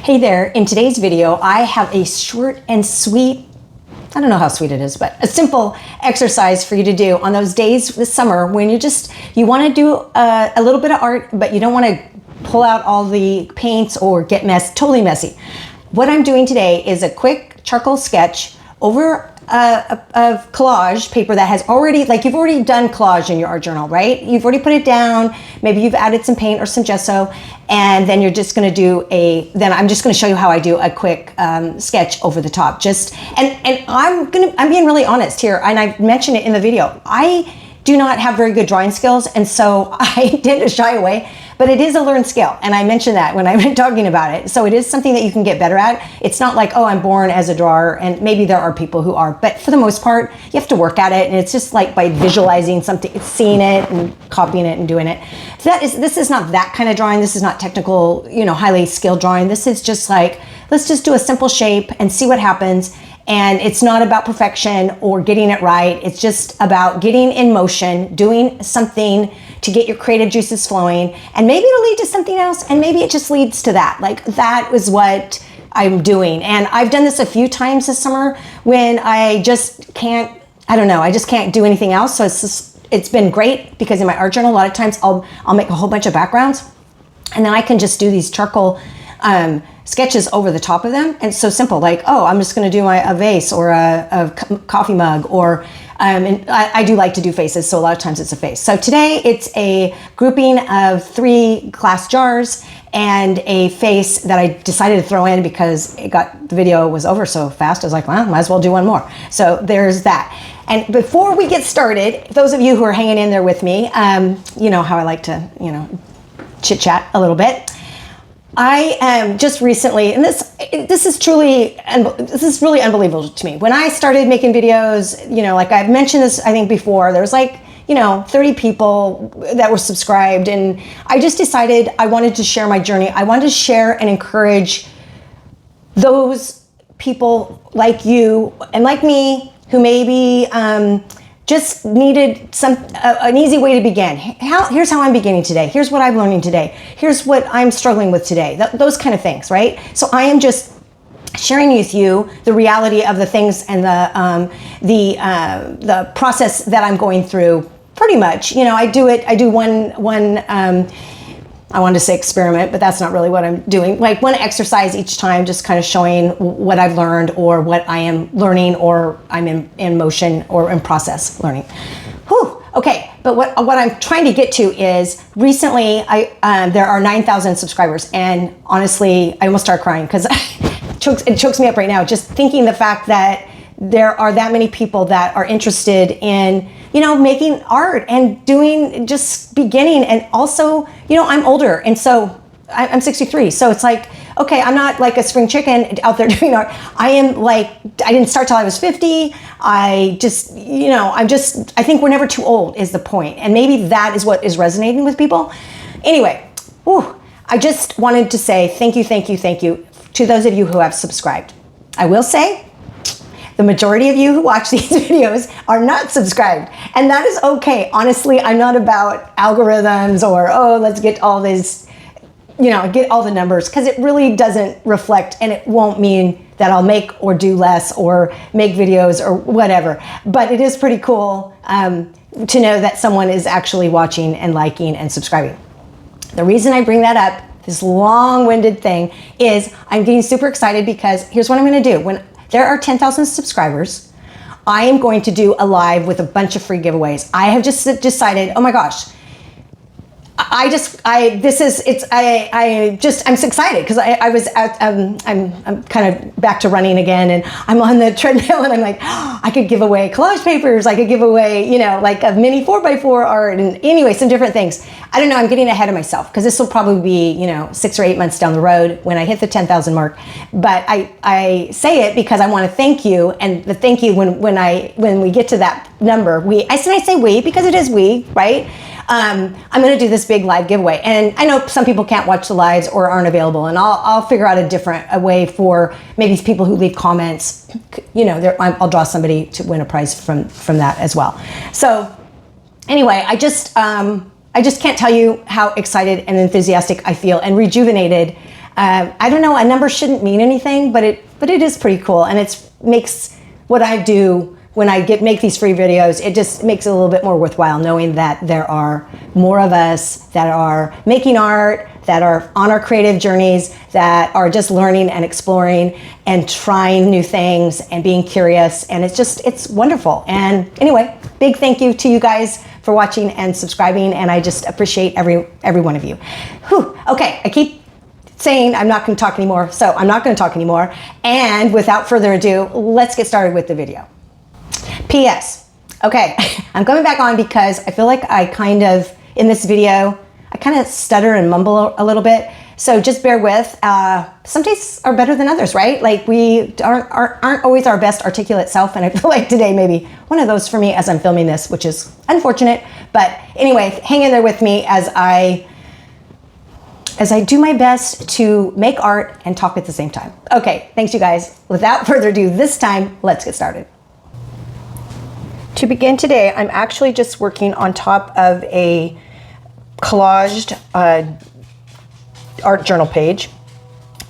Hey there, in today's video, I have a short and sweet, I don't know how sweet it is, but a simple exercise for you to do on those days this summer when you want to do a little bit of art, but you don't want to pull out all the paints or get totally messy. What I'm doing today is a quick charcoal sketch over a collage paper that has already, like you've already done collage in your art journal, right? You've already put it down, maybe you've added some paint or some gesso, and then you're just gonna do then I'm just gonna show you how I do a quick sketch over the top. And I'm being really honest here, and I mentioned it in the video. I do not have very good drawing skills, and so I tend to shy away, but it is a learned skill, and I mentioned that when I've been talking about it. So it is something that you can get better at. It's not like, oh, I'm born as a drawer, and maybe there are people who are, but for the most part, you have to work at it, and it's just like by visualizing something, seeing it and copying it and doing it. So this is not that kind of drawing. This is not technical, highly skilled drawing. This is just like, let's just do a simple shape and see what happens. And it's not about perfection or getting it right. It's just about getting in motion, doing something to get your creative juices flowing, and maybe it'll lead to something else, and maybe it just leads to that. Like, that is what I'm doing. And I've done this a few times this summer when I just can't, I don't know, I just can't do anything else. So it's been great because in my art journal, a lot of times I'll make a whole bunch of backgrounds, and then I can just do these charcoal sketches over the top of them. And it's so simple, like, oh, I'm just gonna do a vase or a coffee mug, or and I do like to do faces, so a lot of times it's a face. So today it's a grouping of 3 glass jars and a face that I decided to throw in because the video was over so fast. I was like, well, might as well do one more. So there's that. And before we get started, those of you who are hanging in there with me, you know how I like to, chit chat a little bit. I am just recently, and this is really unbelievable to me. When I started making videos, like I've mentioned this, I think before, there was like, 30 people that were subscribed, and I just decided I wanted to share my journey. I wanted to share and encourage those people like you and like me who maybe just needed an easy way to begin. Here's how I'm beginning today. Here's what I'm learning today. Here's what I'm struggling with today. Those kind of things, right? So I am just sharing with you the reality of the things and the process that I'm going through. Pretty much, I do one. I wanted to say experiment, but that's not really what I'm doing. Like one exercise each time, just kind of showing what I've learned or what I am learning, or I'm in motion or in process learning. Whew. Okay, but what I'm trying to get to is recently there are 9,000 subscribers, and honestly, I almost start crying because it chokes me up right now just thinking the fact that there are that many people that are interested in making art and just beginning. And also, I'm older, and so I'm 63. So it's like, okay, I'm not like a spring chicken out there doing art. I am like, I didn't start till I was 50. I think we're never too old is the point. And maybe that is what is resonating with people. Anyway, I just wanted to say thank you to those of you who have subscribed. I will say, the majority of you who watch these videos are not subscribed, and that is okay. Honestly, I'm not about algorithms or, let's get all this, get all the numbers, because it really doesn't reflect, and it won't mean that I'll make or do less or make videos or whatever. But it is pretty cool to know that someone is actually watching and liking and subscribing. The reason I bring that up, this long-winded thing, is I'm getting super excited because here's what I'm gonna do. When there are 10,000 subscribers, I am going to do a live with a bunch of free giveaways. I have just decided, oh my gosh, I'm so excited because I'm kind of back to running again, and I'm on the treadmill, and I'm like, I could give away collage papers. I could give away, like a mini 4x4 art, and anyway, some different things. I don't know, I'm getting ahead of myself because this will probably be, 6 or 8 months down the road when I hit the 10,000 mark. But I say it because I want to thank you, and the thank you when we get to that number, I say we because it is we, right? I'm going to do this big live giveaway, and I know some people can't watch the lives or aren't available, and I'll figure out a way for maybe people who leave comments. I'll draw somebody to win a prize from that as well. So anyway, I just can't tell you how excited and enthusiastic I feel and rejuvenated I don't know, a number shouldn't mean anything, but it is pretty cool. And it makes what I do when I make these free videos, it just makes it a little bit more worthwhile knowing that there are more of us that are making art, that are on our creative journeys, that are just learning and exploring and trying new things and being curious. And it's wonderful. And anyway, big thank you to you guys for watching and subscribing. And I just appreciate every one of you. Whew. Okay, I keep saying I'm not going to talk anymore, so I'm not going to talk anymore. And without further ado, let's get started with the video. P.S. Okay, I'm coming back on because I feel like in this video, I kind of stutter and mumble a little bit. So just bear with. Some days are better than others, right? Like we aren't always our best articulate self. And I feel like today maybe one of those for me as I'm filming this, which is unfortunate. But anyway, hang in there with me as I do my best to make art and talk at the same time. Okay, thanks you guys. Without further ado, this time, let's get started. To begin today, I'm actually just working on top of a collaged art journal page.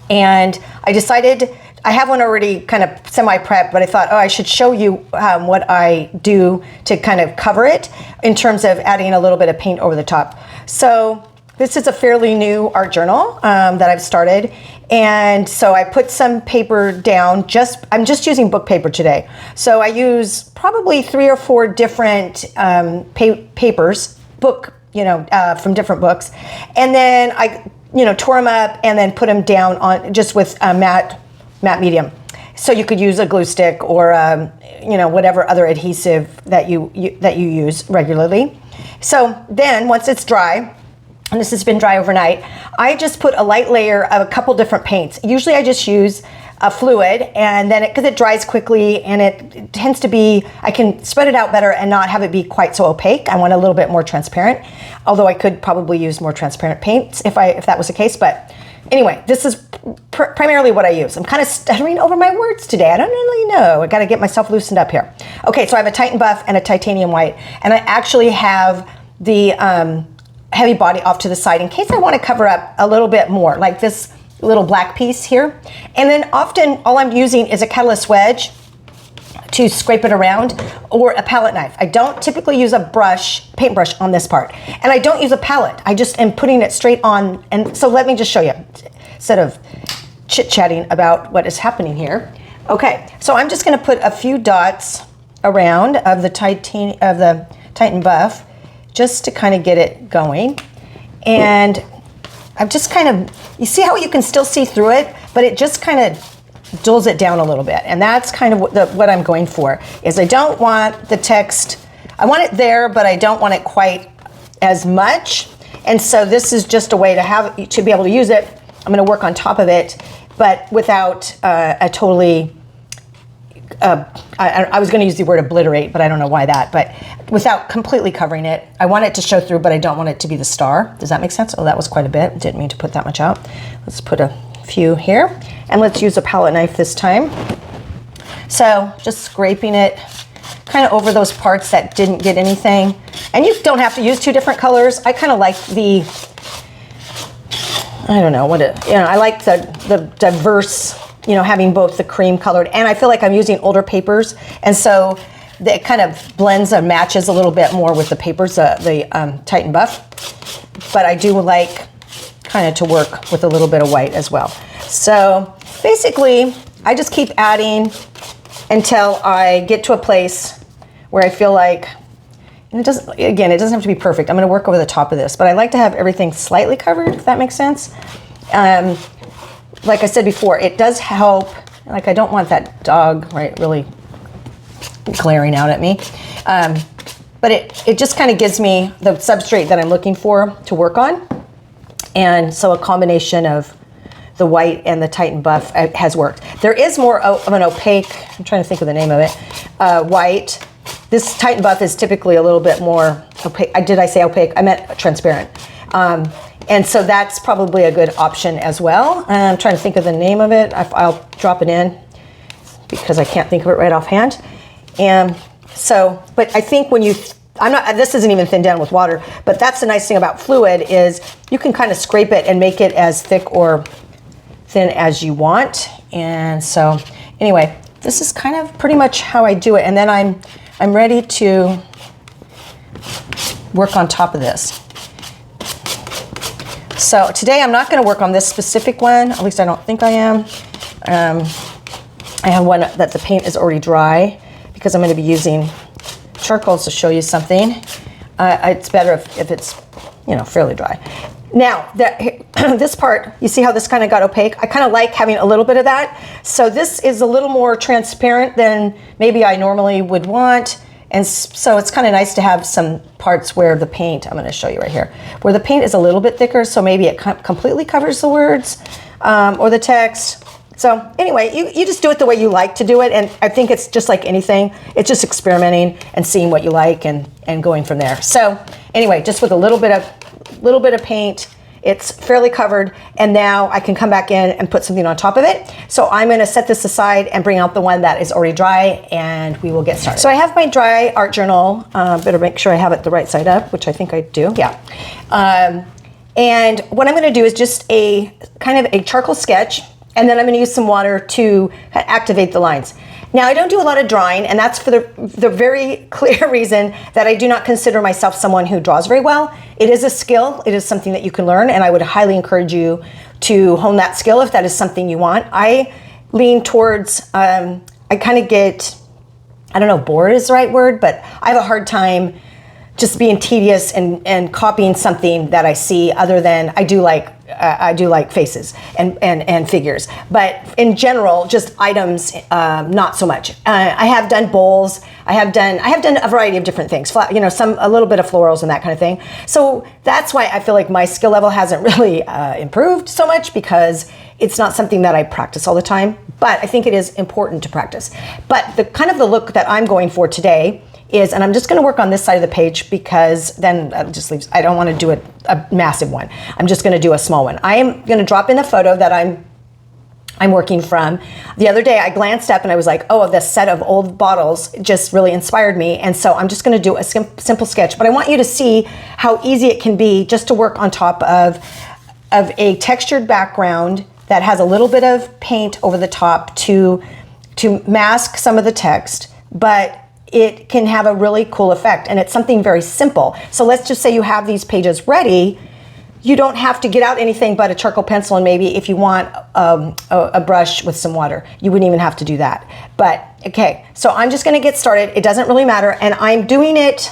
And I decided, I have one already kind of semi-prepped, but I thought, oh, I should show you what I do to kind of cover it in terms of adding a little bit of paint over the top. So this is a fairly new art journal that I've started. And so I put some paper down, I'm just using book paper today. So I use probably 3 or 4 different papers, from different books. And then I, tore them up and then put them down on just with a matte medium. So you could use a glue stick or, whatever other adhesive that you use regularly. So then once it's dry, and this has been dry overnight, I just put a light layer of a couple different paints. Usually I just use a fluid, and then because it dries quickly and it tends to be, I can spread it out better and not have it be quite so opaque. I want a little bit more transparent, although I could probably use more transparent paints if that was the case. But anyway, this is primarily what I use. I'm kind of stuttering over my words today. I don't really know. I got to get myself loosened up here. Okay, so I have a Titan Buff and a titanium white, and I actually have the heavy body off to the side in case I want to cover up a little bit more, like this little black piece here. And then often all I'm using is a catalyst wedge to scrape it around, or a palette knife. I don't typically use a paintbrush on this part, and I don't use a palette. I just am putting it straight on. And so let me just show you instead of chit-chatting about what is happening here. Okay, so I'm just going to put a few dots around of the Titan Buff, just to kind of get it going. And I'm just kind of, you see how you can still see through it, but it just kind of dulls it down a little bit. And that's kind of what I'm going for, is I don't want the text, I want it there, but I don't want it quite as much. And so this is just a way to be able to use it. I'm going to work on top of it, but without a totally, I was going to use the word obliterate, but I don't know why that, but without completely covering it. I want it to show through, but I don't want it to be the star. Does that make sense? Oh, that was quite a bit. Didn't mean to put that much out. Let's put a few here, and let's use a palette knife this time. So just scraping it kind of over those parts that didn't get anything. And you don't have to use 2 different colors. I kind of like I like the diverse, having both the cream colored, and I feel like I'm using older papers, and so it kind of blends and matches a little bit more with the papers, the Titan Buff. But I do like kind of to work with a little bit of white as well. So basically, I just keep adding until I get to a place where I feel like, and it doesn't have to be perfect. I'm going to work over the top of this, but I like to have everything slightly covered, if that makes sense. Like I said before, it does help. Like, I don't want that dog, right, really glaring out at me. But it just kind of gives me the substrate that I'm looking for to work on. And so a combination of the white and the Titan Buff has worked. There is more of an opaque, I'm trying to think of the name of it, white. This Titan Buff is typically a little bit more opaque. Did I say opaque? I meant transparent. And so that's probably a good option as well. I'm trying to think of the name of it. I'll drop it in because I can't think of it right offhand. And so, but I think when this isn't even thinned down with water, but that's the nice thing about fluid is you can kind of scrape it and make it as thick or thin as you want. And so anyway, this is kind of pretty much how I do it. And then I'm ready to work on top of this. So today I'm not going to work on this specific one, at least I don't think I am. I have one that the paint is already dry because I'm going to be using charcoals to show you something. It's better if it's, you know, fairly dry. Now, this part, you see how this kind of got opaque? I kind of like having a little bit of that. So this is a little more transparent than maybe I normally would want. And so it's kind of nice to have some parts where the paint, I'm going to show you right here, where the paint is a little bit thicker, so maybe it completely covers the words or the text. So anyway, you just do it the way you like to do it, and I think it's just like anything. It's just experimenting and seeing what you like and going from there. So anyway, just with a little bit of paint, it's fairly covered, and now I can come back in and put something on top of it. So I'm going to set this aside and bring out the one that is already dry, and we will get started. So I have my dry art journal. Better make sure I have it the right side up, which I think I do. Yeah. And what I'm going to do is just a kind of a charcoal sketch, and then I'm going to use some water to activate the lines. Now, I don't do a lot of drawing, and that's for the very clear reason that I do not consider myself someone who draws very well. It is a skill. It is something that you can learn, and I would highly encourage you to hone that skill if that is something you want. I lean towards, I kind of get, I don't know, bored is the right word, but I have a hard time just being tedious and copying something that I see, other than I do like faces and figures, but in general, just items, not so much. I have done bowls. I have done a variety of different things. You know, a little bit of florals and that kind of thing. So that's why I feel like my skill level hasn't really improved so much, because it's not something that I practice all the time. But I think it is important to practice. But the kind of the look that I'm going for today is, and I'm just going to work on this side of the page because then it just leaves, I don't want to do a massive one. I'm just going to do a small one. I am going to drop in the photo that I'm working from. The other day I glanced up and I was like, oh, this set of old bottles just really inspired me. And so I'm just going to do a simple sketch, but I want you to see how easy it can be just to work on top of a textured background that has a little bit of paint over the top to mask some of the text, but it can have a really cool effect, and it's something very simple. So let's just say you have these pages ready. You don't have to get out anything but a charcoal pencil, and maybe if you want a brush with some water, you wouldn't even have to do that. But okay, so I'm just going to get started. It doesn't really matter, and I'm doing it.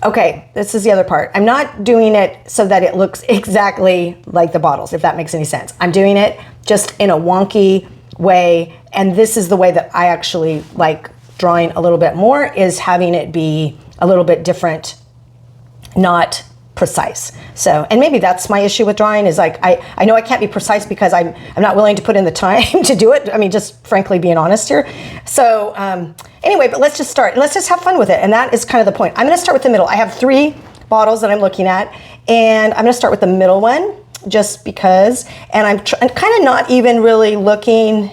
Okay, this is the other part. I'm not doing it so that it looks exactly like the bottles, if that makes any sense. I'm doing it just in a wonky way, and this is the way that I actually like drawing a little bit more, is having it be a little bit different, not precise. So, and maybe that's my issue with drawing, is like, I know I can't be precise because I'm not willing to put in the time to do it. I mean, just frankly being honest here. So anyway, but let's just start. Let's just have fun with it. And that is kind of the point. I'm going to start with the middle. I have 3 bottles that I'm looking at, and I'm going to start with the middle one just because, and I'm kind of not even really looking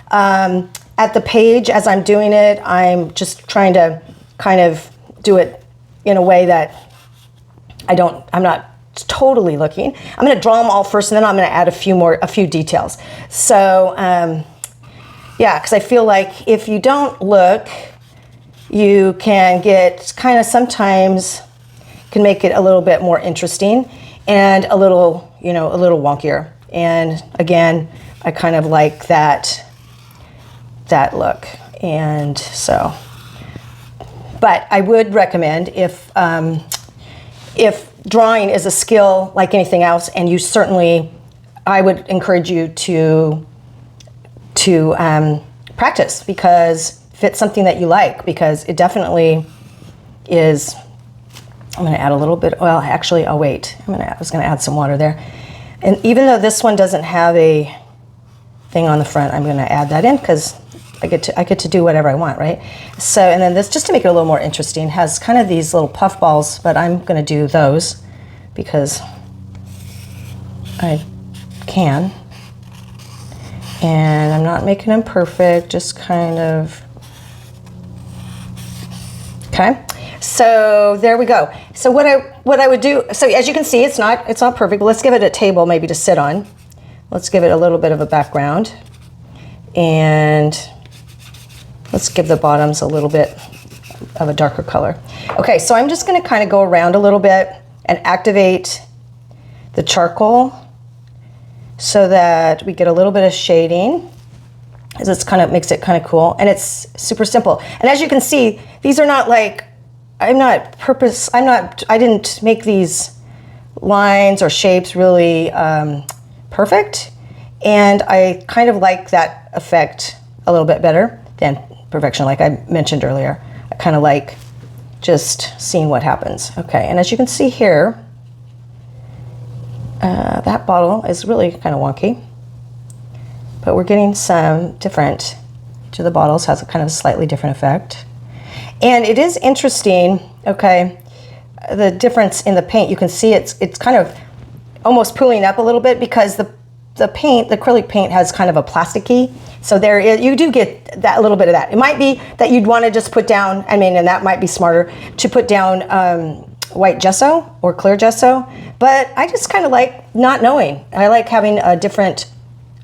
at the page as I'm doing it. I'm just trying to kind of do it in a way that I'm not totally looking. I'm going to draw them all first, and then I'm going to add a few details. So yeah, because I feel like if you don't look, you can get kind of, sometimes can make it a little bit more interesting and a little wonkier. And again, I kind of like that look. And so, but I would recommend, if drawing is a skill like anything else, and you certainly, I would encourage you to practice, because if it's something that you like, because it definitely is. I'm going to add a little bit, well, actually, oh wait, I was going to add some water there. And even though this one doesn't have a thing on the front, I'm going to add that in because I get to do whatever I want, right? So, and then this, just to make it a little more interesting, has kind of these little puff balls, but I'm going to do those because I can. And I'm not making them perfect, just kind of, okay? So there we go. So what I would do, so as you can see, it's not perfect, but let's give it a table maybe to sit on. let's give it a little bit of a background. And let's give the bottoms a little bit of a darker color. Okay, so I'm just gonna kind of go around a little bit and activate the charcoal so that we get a little bit of shading, as it's kind of makes it kind of cool, and it's super simple. And as you can see, these are not like, I didn't make these lines or shapes really perfect, and I kind of like that effect a little bit better than perfection, like I mentioned earlier. I kind of like just seeing what happens. Okay, and as you can see here, that bottle is really kind of wonky, but we're getting some different, each of the bottles has a kind of a slightly different effect. And it is interesting, okay, the difference in the paint. You can see it's kind of almost pooling up a little bit because the acrylic paint has kind of a plasticky, so you do get that little bit of that. It might be that you'd want to just put down, and that might be smarter to put down white gesso or clear gesso, but I just kind of like not knowing. I like having a different,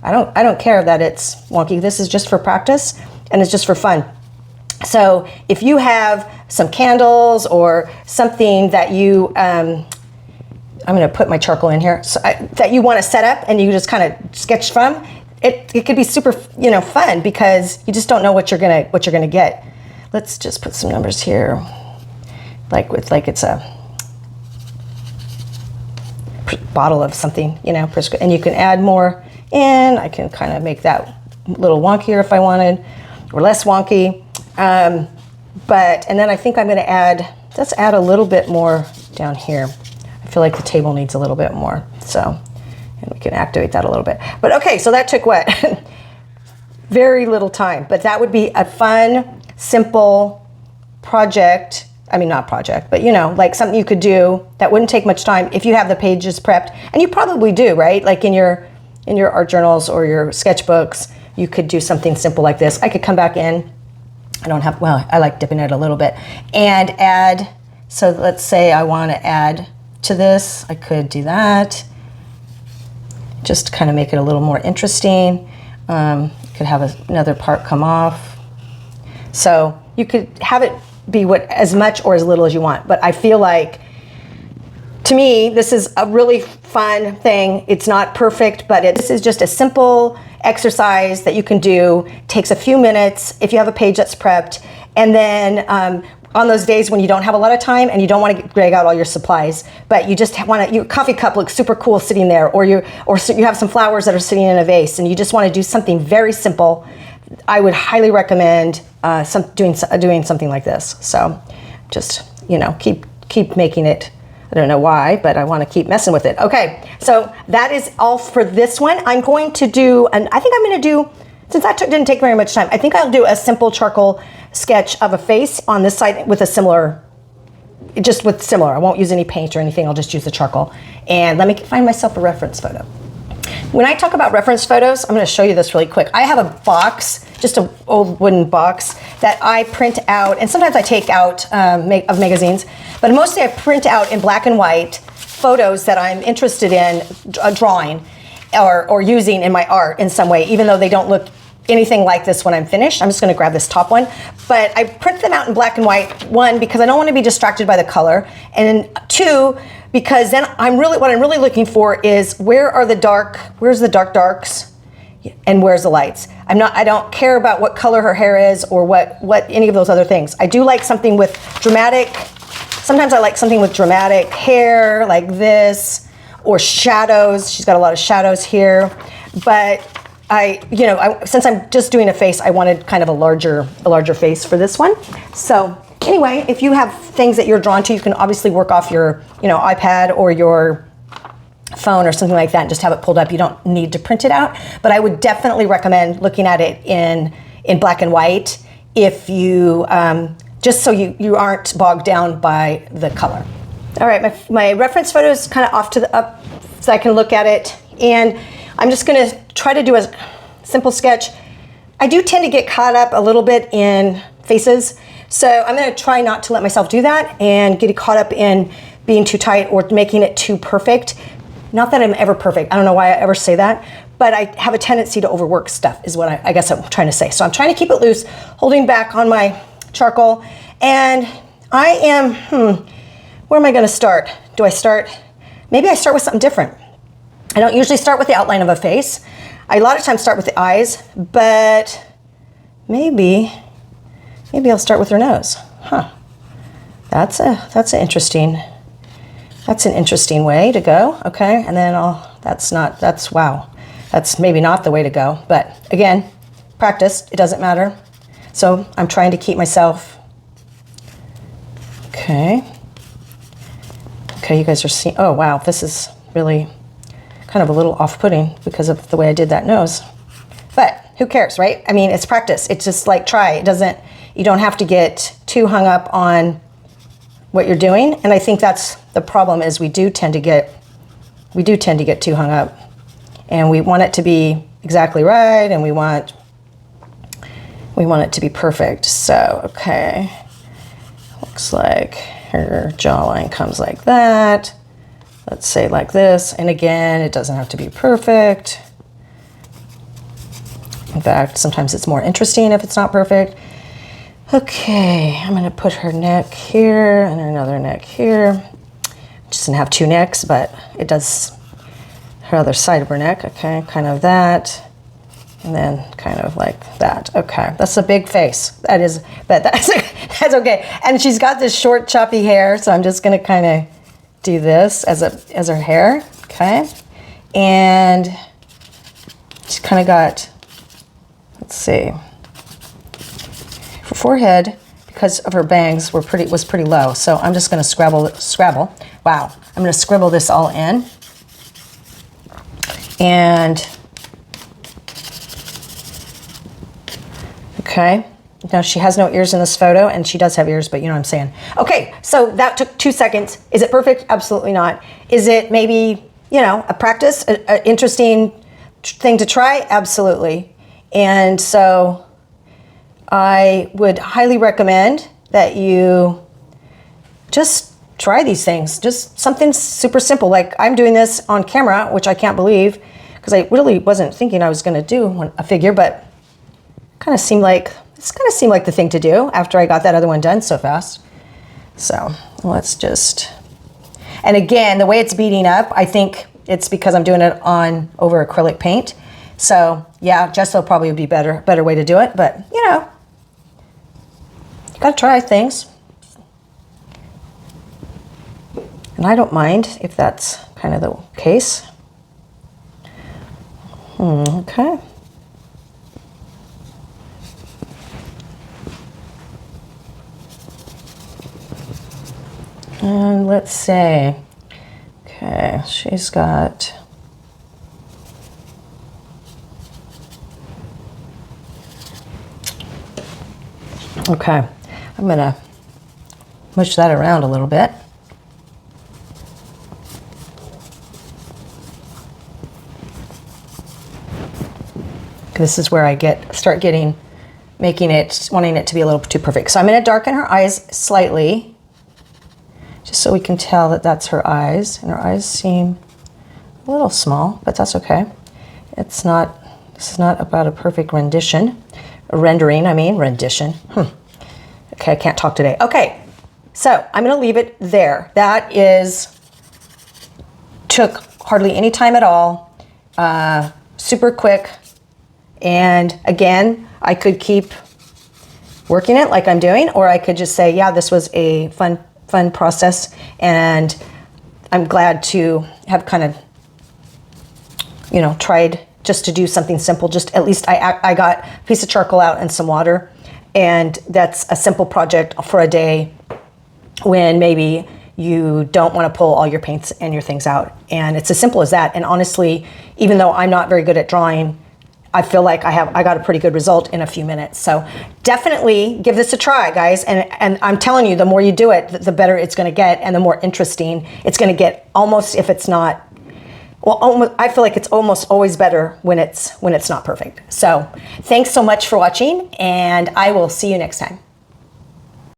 I don't care that it's wonky. This is just for practice and it's just for fun. So if you have some candles or something that you, I'm gonna put my charcoal in here, so that you wanna set up and you just kind of sketch from, it could be super, fun, because you just don't know what you're gonna get. Let's just put some numbers here, like it's a bottle of something, and you can add more in. I can kind of make that a little wonkier if I wanted, or less wonky. And then I think I'm gonna let's add a little bit more down here. I feel like the table needs a little bit more, so, and we can activate that a little bit. But okay, so that took what? Very little time, but that would be a fun, simple project. I mean, not project, but like something you could do that wouldn't take much time if you have the pages prepped, and you probably do, right? Like in your art journals or your sketchbooks, you could do something simple like this. I could come back in, I like dipping it a little bit, and add, so let's say I want to add to this, I could do that, just to kind of make it a little more interesting. Could have another part come off. So you could have it be as much or as little as you want, but I feel like, to me, this is a really fun thing. It's not perfect, but this is just a simple exercise that you can do. Takes a few minutes if you have a page that's prepped, and then on those days when you don't have a lot of time and you don't want to drag out all your supplies, but you just want your coffee cup looks super cool sitting there, or you have some flowers that are sitting in a vase, and you just want to do something very simple, I would highly recommend doing something like this. So just, keep making it. I don't know why, but I want to keep messing with it. Okay, so that is all for this one. I'm going to do, since that didn't take very much time, I think I'll do a simple charcoal sketch of a face on this side with similar. I won't use any paint or anything. I'll just use the charcoal. And let me find myself a reference photo. When I talk about reference photos, I'm going to show you this really quick. I have a box, just an old wooden box that I print out, and sometimes I take out of magazines, but mostly I print out in black and white photos that I'm interested in drawing or using in my art in some way, even though they don't look anything like this when I'm finished. I'm just going to grab this top one, but I print them out in black and white, one, because I don't want to be distracted by the color, and two, because then what I'm really looking for is where's the dark darks and where's the lights. I don't care about what color her hair is or what any of those other things. I do like something with dramatic, sometimes I like something with dramatic hair like this, or shadows. She's got a lot of shadows here, but since I'm just doing a face, I wanted kind of a larger face for this one. So anyway, if you have things that you're drawn to, you can obviously work off your, iPad or your phone or something like that and just have it pulled up. You don't need to print it out, but I would definitely recommend looking at it in black and white if you, just so you aren't bogged down by the color. All right, my reference photo is kind of off to the up so I can look at it, and I'm just gonna try to do a simple sketch. I do tend to get caught up a little bit in faces, so I'm gonna try not to let myself do that and get caught up in being too tight or making it too perfect. Not that I'm ever perfect. I don't know why I ever say that, but I have a tendency to overwork stuff is what I guess I'm trying to say. So I'm trying to keep it loose, holding back on my charcoal. And I am, where am I gonna start? Do I start, maybe I start with something different. I don't usually start with the outline of a face. I a lot of times start with the eyes, but maybe I'll start with her nose. Huh. That's an interesting way to go. Okay, and then wow. That's maybe not the way to go, but again, practice, it doesn't matter. So I'm trying to keep myself, okay, you guys are seeing, oh wow, this is really kind of a little off-putting because of the way I did that nose. But who cares, right? I mean, it's practice. It's just like try. You don't have to get too hung up on what you're doing. And I think that's the problem is we do tend to get too hung up. And we want it to be exactly right, and we want it to be perfect. So, okay. Looks like her jawline comes like that. Let's say like this. And again, it doesn't have to be perfect. In fact, sometimes it's more interesting if it's not perfect. Okay, I'm gonna put her neck here and another neck here. She doesn't have two necks, but it does her other side of her neck. Okay, kind of that. And then kind of like that. Okay, that's a big face. That is, but that's okay. And she's got this short, choppy hair, so I'm just gonna kind of do this as her hair. Okay, and she's kind of got. Let's see. Her forehead, because of her bangs, was pretty low. So I'm just gonna scrabble. Wow, I'm gonna scribble this all in. And okay, now she has no ears in this photo, and she does have ears, but you know what I'm saying. Okay, so that took 2 seconds. Is it perfect? Absolutely not. Is it maybe, you know, a practice, an interesting thing to try? Absolutely. And so I would highly recommend that you just try these things. Just something super simple. Like I'm doing this on camera, which I can't believe because I really wasn't thinking I was going to do a figure, but it's kind of seemed like the thing to do after I got that other one done so fast. So let's just, and again, the way it's beating up, I think it's because I'm doing it over acrylic paint. So yeah, gesso probably would be better way to do it, but you know, you gotta try things. And I don't mind if that's kind of the case. Okay. And let's see. Okay, she's got. Okay, I'm gonna mush that around a little bit. This is where I wanting it to be a little too perfect. So I'm gonna darken her eyes slightly, just so we can tell that that's her eyes. And her eyes seem a little small, but that's okay. This is not about a perfect rendition. Rendition. Okay, I can't talk today. Okay, so I'm gonna leave it there. That took hardly any time at all, super quick. And again, I could keep working it like I'm doing, or I could just say, yeah, this was a fun process, and I'm glad to have kind of, you know, tried just to do something simple. Just at least I got a piece of charcoal out and some water, and that's a simple project for a day when maybe you don't want to pull all your paints and your things out. And it's as simple as that. And honestly, even though I'm not very good at drawing, I feel like I got a pretty good result in a few minutes. So definitely give this a try, guys. And I'm telling you, the more you do it, the better it's going to get, and the more interesting it's going to get. Almost, if it's not, well, almost, I feel like it's almost always better when it's not perfect. So thanks so much for watching, and I will see you next time.